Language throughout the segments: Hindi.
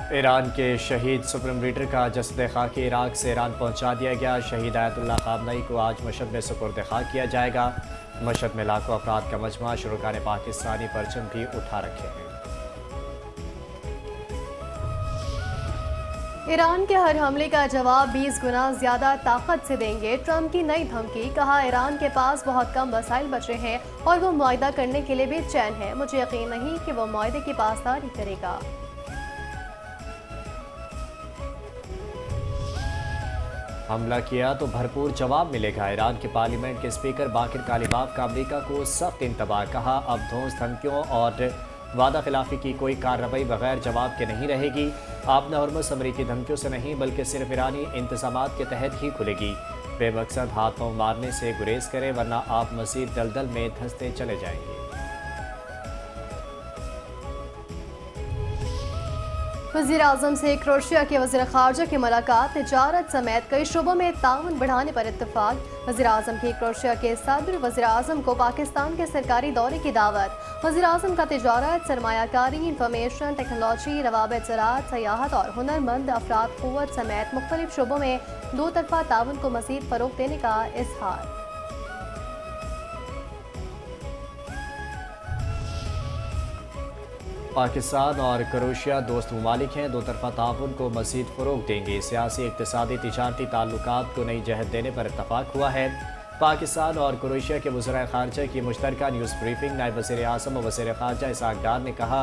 ईरान के शहीद सुप्रीम लीडर का जसद खाकी इराक से ईरान पहुंचा दिया गया। शहीद आयतुल्लाह खामनई को आज मशहद में सुपुर्द खाक किया जाएगा। मशहद में लाखों अफराद का मजमा शुरुका ने पाकिस्तानी परचम भी उठा रखे हैं। ईरान के हर हमले का जवाब 20 गुना ज्यादा ताकत से देंगे। ट्रंप की नई धमकी। कहा, ईरान के पास बहुत कम वसाइल बचे हैं और वो मुआहदा करने के लिए बेचैन है। मुझे यकीन नहीं कि वो मुआहदे की पासदारी करेगा। हमला किया तो भरपूर जवाब मिलेगा। ईरान के पार्लियामेंट के स्पीकर बाकिर कालिबाफ का अमरीका को सख्त इंतबाह। कहा, अब धौंस धमकियों और वादा खिलाफी की कोई कार्रवाई बगैर जवाब के नहीं रहेगी। आपना हरमस अमरीकी धमकियों से नहीं बल्कि सिर्फ ईरानी इंतजामात के तहत ही खुलेगी। बेमकसद हाथ पांव मारने से गुरेज करें वरना आप मजीद दलदल में धंसते चले जाएंगे। वज़ीर आज़म से क्रोएशिया के वज़ीर ख़ारजा की मुलाकात। तिजारत समेत कई शोबों में ताउन बढ़ाने पर इत्तफाक। वज़ीर आज़म की क्रोएशिया के सदर वज़ीर आज़म को पाकिस्तान के सरकारी दौरे की दावत। वज़ीर आज़म का तिजारत, सरमायाकारी, इंफॉर्मेशन टेक्नोलॉजी, रवाबित, ज़राअत, सयाहत और हुनरमंद अफराद क़ुव्वत समेत मुख्तलिफ शोबों में दो तरफ़ा ताउन को मज़ीद फ़रोग़ देने का इज़हार। पाकिस्तान और क्रोएशिया दोस्त ममालिक हैं, दो तरफा ताउन को मज़ीद फ़रोग़ देंगे। सियासी, इक़्तिसादी, तिजारती ताल्लुकात को नई जहत देने पर इत्तफ़ाक़ हुआ है। पाकिस्तान और क्रोएशिया के वज़ीर ख़ारजा की मुश्तरका न्यूज़ ब्रीफिंग। नायब वज़ीर आज़म और वज़ीर ख़ारजा इसहाक़ डार ने कहा,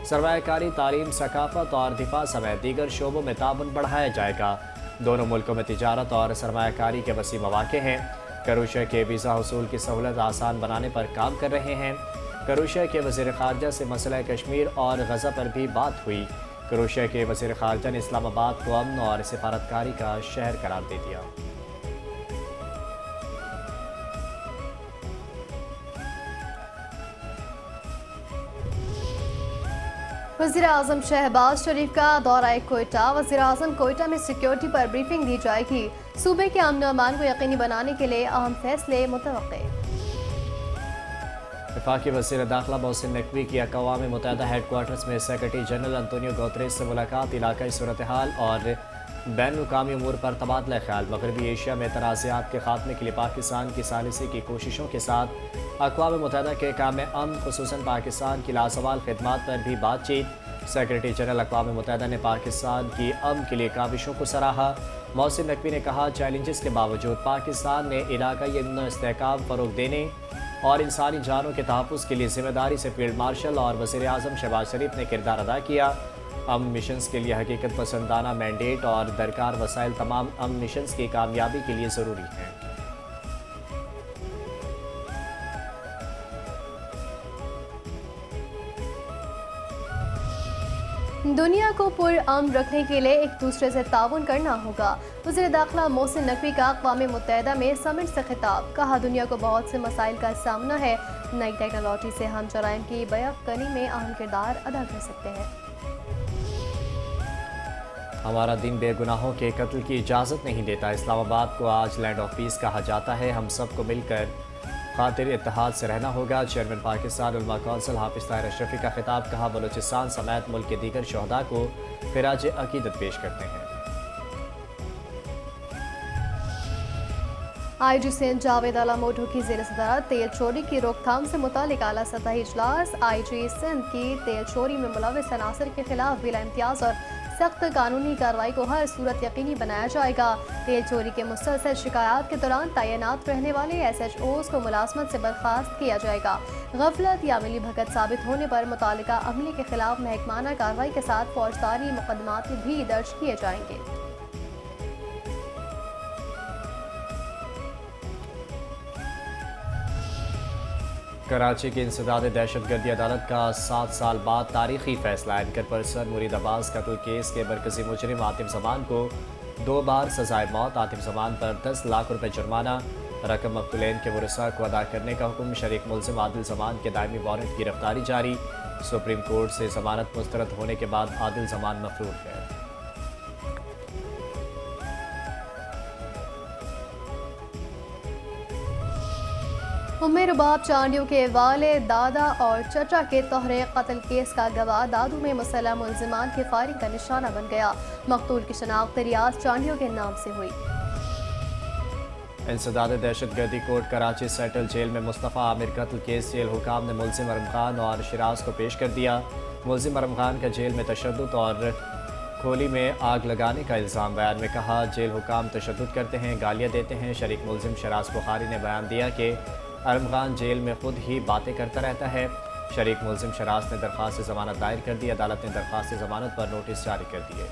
सरमायाकारी, तालीम, सकाफ़त और दिफा समेत दीगर शोबों में ताउन बढ़ाया जाएगा। दोनों मुल्कों में तिजारत और सरमायाकारी के वसी मौक़े हैं। क्रोएशिया के वीज़ा हसूल की सहूलत आसान बनाने पर काम कर रहे हैं। क्रोएशिया के वज़ीर ख़ारजा से मसला कश्मीर और गज़ा पर भी बात हुई। क्रोएशिया के वज़ीर ख़ारजा ने इस्लामाबाद को अमन और सिफारतकारी का शहर करार दे दिया। वज़ीर आज़म शहबाज शरीफ का दौरा कोयटा। वज़ीर आज़म कोयटा में सिक्योरिटी पर ब्रीफिंग दी जाएगी। सूबे के अमन अमान को यकीनी बनाने के लिए अहम फैसले मुतवक्के। वफाकी वज़ीर दाखिला मोहसिन नकवी की अक़वाम मुत्तहिदा हेडक्वार्टर्स में सेक्रेटरी जनरल अंतोनियो गुतेरेस से मुलाकात। इलाकाई सूरत हाल और बैन-उल-अक़वामी उमूर पर तबादला ख्याल। मग़रबी एशिया में तनाज़ात के खात्मे के लिए पाकिस्तान की सालिसी की कोशिशों के साथ अक़वाम मुत्तहिदा के काम अमन ख़ुसूसन पाकिस्तान की लासवाल खिदमात पर भी बातचीत। सेक्रेटरी जनरल अक़वाम मुत्तहिदा ने पाकिस्तान की अमन के लिए काविशों को सराहा। मोहसिन नकवी ने कहा, चैलेंजेस के बावजूद पाकिस्तान ने इलाकाई अमन व इस्तेहकाम फ़रोग़ देने और इंसानी जानों के तहफ़्फ़ुज़ के लिए ज़िम्मेदारी से फील्ड मार्शल और वज़ीर आज़म शहबाज शरीफ ने किरदार अदा किया। अमन मिशंस के लिए हकीकत पसंदाना मैंडेट और दरकार वसाइल तमाम अमन मिशंस की कामयाबी के लिए ज़रूरी हैं। दुनिया को पुरअमन रखने के लिए एक दूसरे से ताउन करना होगा। वज़ीर दाखिला मोहसिन नकवी का अक़वाम मुत्तहिदा में समिट से खिताब। कहा, दुनिया को बहुत से मसाइल का सामना है। नई टेक्नोलॉजी से हम जराइम की बयाफ़कनी में अहम किरदार अदा कर सकते हैं। हमारा दिन बेगुनाहों के कत्ल की इजाज़त नहीं देता। इस्लामाबाद को आज लैंड ऑफ पीस कहा जाता है। हम सबको मिलकर खातिर इत्तेहाद से रहना होगा। चेयरमैन पाकिस्तान उलमा कौंसिल हाफिज़ ताहिर अशरफी का खिताब। कहा, बलूचिस्तान समेत मुल्क के दीगर शहदा को ख़िराज अक़ीदत पेश करते हैं। IG सिंध जावेद आला मोटो की ज़ेर सदारत तेल चोरी की रोकथाम से मुतालिक आला सतही इजलास। IG सिंध की तेल चोरी में मुलविस अनासर के खिलाफ बिला इम्तियाज़ और सख्त कानूनी कार्रवाई को हर सूरत यकीनी बनाया जाएगा। तेल चोरी के मुसलसल शिकायत के दौरान तैनात रहने वाले SHOs को मुलाजमत से बर्खास्त किया जाएगा। गफलत या मिली भगत साबित होने पर मुतालिका अमले के खिलाफ महकमाना कार्रवाई के साथ फौजदारी मुकदमात भी दर्ज किए जाएंगे। कराची की इंसदाद दहशतगर्दी अदालत का 7 साल बाद तारीखी फैसला। एंकर पर्सन मुरीद अब्बास कत्ल केस के मरकजी मुजरिम आतिम जमान को 2 बार सजाए मौत। आतिम जमान पर 10 लाख रुपए जुर्माना। रकम मकतूलैन के वरसा को अदा करने का हुक्म। शरीक मुलजिम आदिल जमान के दायमी वारंट की गिरफ्तारी जारी। सुप्रीम कोर्ट से जमानत मुस्तरद होने के बाद आदिल जमान मफरूर है। उम्मे रुबाब चांडियों के वाले दादा और चचा के तोहरे कत्ल केस का गवाह दादू में मुसल्लह मुलजिमान के फायरिंग का निशाना बन गया। मकतूल की शनाख्त रियाज चांडियों के नाम से हुई। इंसदाद दहशतगर्दी कोर्ट कराची सेंट्रल जेल में मुस्तफ़ा आमिर कत्ल केस जेल हुकाम ने मुलजिम अरम खान और शिराज को पेश कर दिया। मुलजिम अरम खान का जेल में तशद्दुद और खोली में आग लगाने का इल्ज़ाम। बयान में कहा, जेल हुकाम तशद्दुद करते हैं, गालियाँ देते हैं। शरीक मुलजिम शराज बुखारी ने बयान दिया कि अरम खान जेल में खुद ही बातें करता रहता है। शरीक मुलजिम शराज ने दरख्वास्त ज़मानत दायर कर दी। अदालत ने दरख्वास्त ज़मानत पर नोटिस जारी कर दिए।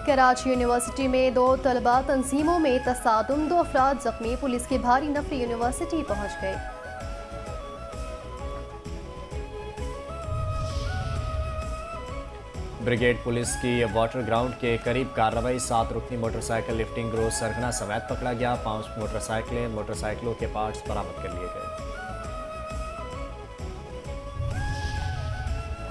कराची यूनिवर्सिटी में 2 तलबा तंजीमों में तसादुम, 2 अफराद जख्मी। पुलिस की भारी नफरी यूनिवर्सिटी पहुंच गए। ब्रिगेड पुलिस की वाटर ग्राउंड के करीब कार्रवाई। 7 रुकनी मोटरसाइकिल लिफ्टिंग ग्रोह सरगना समेत पकड़ा गया। 5 मोटरसाइकिलों के पार्ट्स बरामद कर लिए गए।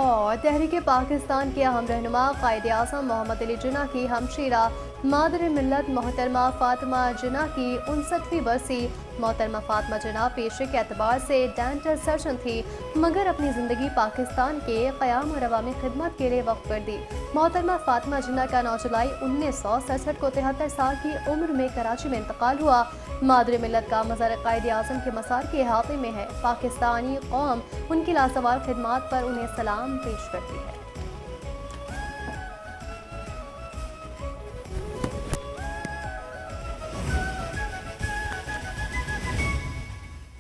और तहरीक पाकिस्तान के अहम रहनुमा कायद-ए-आज़म मोहम्मद अली जिन्ना की हमशीरा मादर मिल्लत मोहतरमा फातिमा जिन्ना की 59वीं बरसी। मोहतरमा फातिमा जिन्ना पेशे के एतबार से डेंटल सर्जन थी, मगर अपनी ज़िंदगी पाकिस्तान के क़याम और अवामी खिदमत के लिए वक्फ कर दी। मोहतरमा फातिमा जिन्ना का 9 जुलाई 1967 को 73 साल की उम्र में कराची में इंतकाल हुआ। मादर मिल्लत का मज़ार कायद-ए-आज़म के मसार के अहाते में है। पाकिस्तानी कौम उनकी लासवार खिदमात पर उन्हें सलाम पेश करती है।